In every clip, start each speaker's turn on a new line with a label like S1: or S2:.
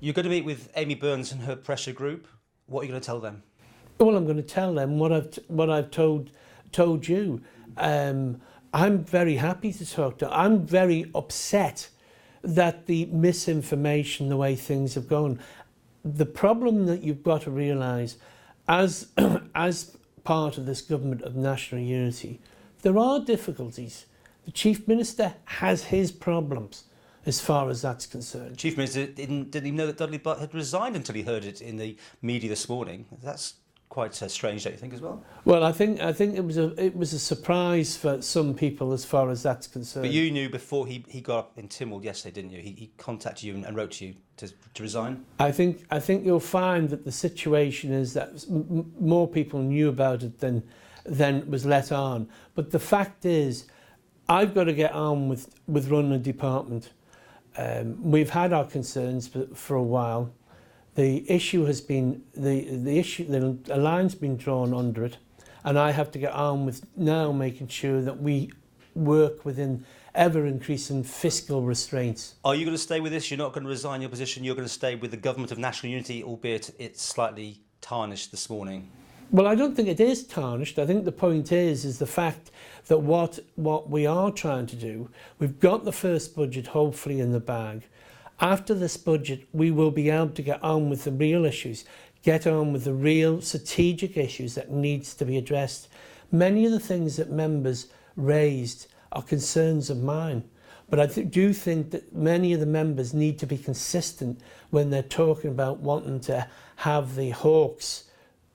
S1: You're going to meet with Amy Burns and her pressure group. What are you going to tell them?
S2: Well, I'm going to tell them what I've told you. I'm very happy to talk to. I'm very upset that the misinformation, the way things have gone. The problem that you've got to realise, as part of this government of national unity, there are difficulties. The Chief Minister has his problems as far as that's concerned.
S1: Chief Minister didn't even know that Dudley Butt had resigned until he heard it in the media this morning. That's quite strange, don't you think, as well?
S2: Well, I think it was a surprise for some people as far as that's concerned.
S1: But you knew before he got up in Tynwald yesterday, didn't you? He contacted you and wrote to you to resign.
S2: I think you'll find that the situation is that more people knew about it than was let on. But the fact is, I've got to get on with running a department. We've had our concerns for a while. The issue has been the line's been drawn under it, and I have to get on with now making sure that we work within ever-increasing fiscal restraints.
S1: Are you going to stay with this? You're not going to resign your position. You're going to stay with the government of national unity, albeit it's slightly tarnished this morning.
S2: Well, I don't think it is tarnished. I think the point is the fact that what we are trying to do, we've got the first budget hopefully in the bag. After this budget, we will be able to get on with the real issues, get on with the real strategic issues that needs to be addressed. Many of the things that members raised are concerns of mine, but I do think that many of the members need to be consistent when they're talking about wanting to have the hawks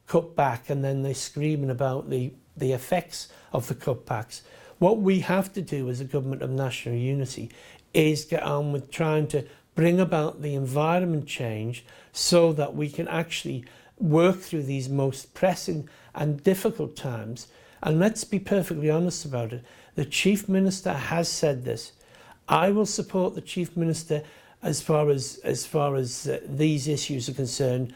S2: cut back, and then they're screaming about the effects of the cutbacks. What we have to do as a government of national unity is get on with trying to bring about the environment change so that we can actually work through these most pressing and difficult times. And let's be perfectly honest about it. The Chief Minister has said this. I will support the Chief Minister as far as these issues are concerned,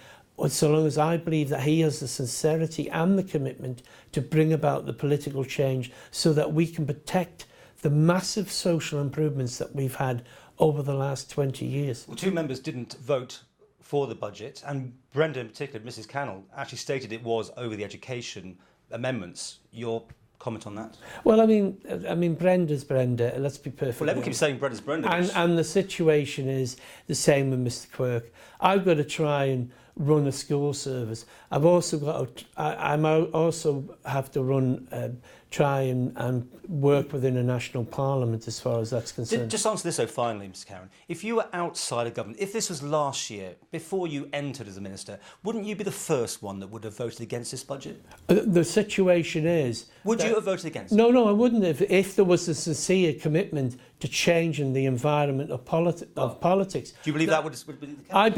S2: so long as I believe that he has the sincerity and the commitment to bring about the political change so that we can protect the massive social improvements that we've had over the last 20 years.
S1: Well, two members didn't vote for the budget, and Brenda in particular, Mrs Cannell, actually stated it was over the education amendments. Your comment on that?
S2: Well, I mean, Brenda's Brenda. Let's be perfect.
S1: Well, everyone keeps saying Brenda's Brenda.
S2: And the situation is the same with Mr Quirk. I've got to try and run a school service. I've also got to, I also have to run, try and work within a national parliament as far as that's concerned.
S1: Just answer this though finally, Mr Karran. If you were outside of government, if this was last year, before you entered as a minister, wouldn't you be the first one that would have voted against this budget?
S2: The situation is...
S1: Would you have voted against it?
S2: No, I wouldn't have. If there was a sincere commitment to changing the environment of politics.
S1: Do you believe that would be the case?
S2: I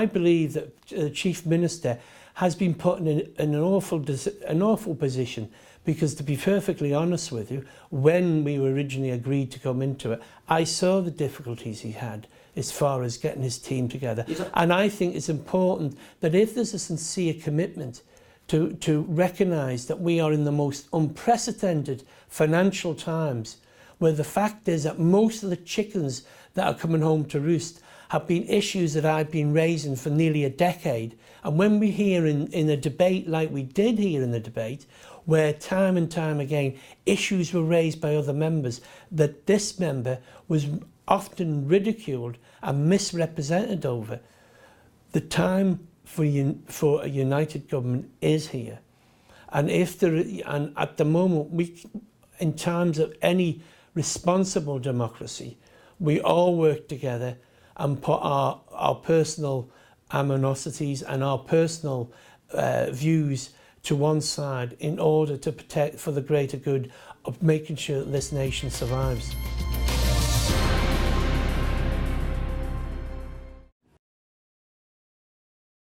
S2: believe that the Chief Minister has been put in an awful position, because to be perfectly honest with you, when we originally agreed to come into it, I saw the difficulties he had as far as getting his team together. And I think it's important that if there's a sincere commitment to recognise that we are in the most unprecedented financial times, where the fact is that most of the chickens that are coming home to roost have been issues that I've been raising for nearly a decade. And when we hear in a debate like we did here in the debate, where time and time again issues were raised by other members, that this member was often ridiculed and misrepresented over, the time for a united government is here. And at the moment, in times of any responsible democracy, we all work together and put our personal animosities and our personal views to one side in order to protect for the greater good of making sure that this nation survives.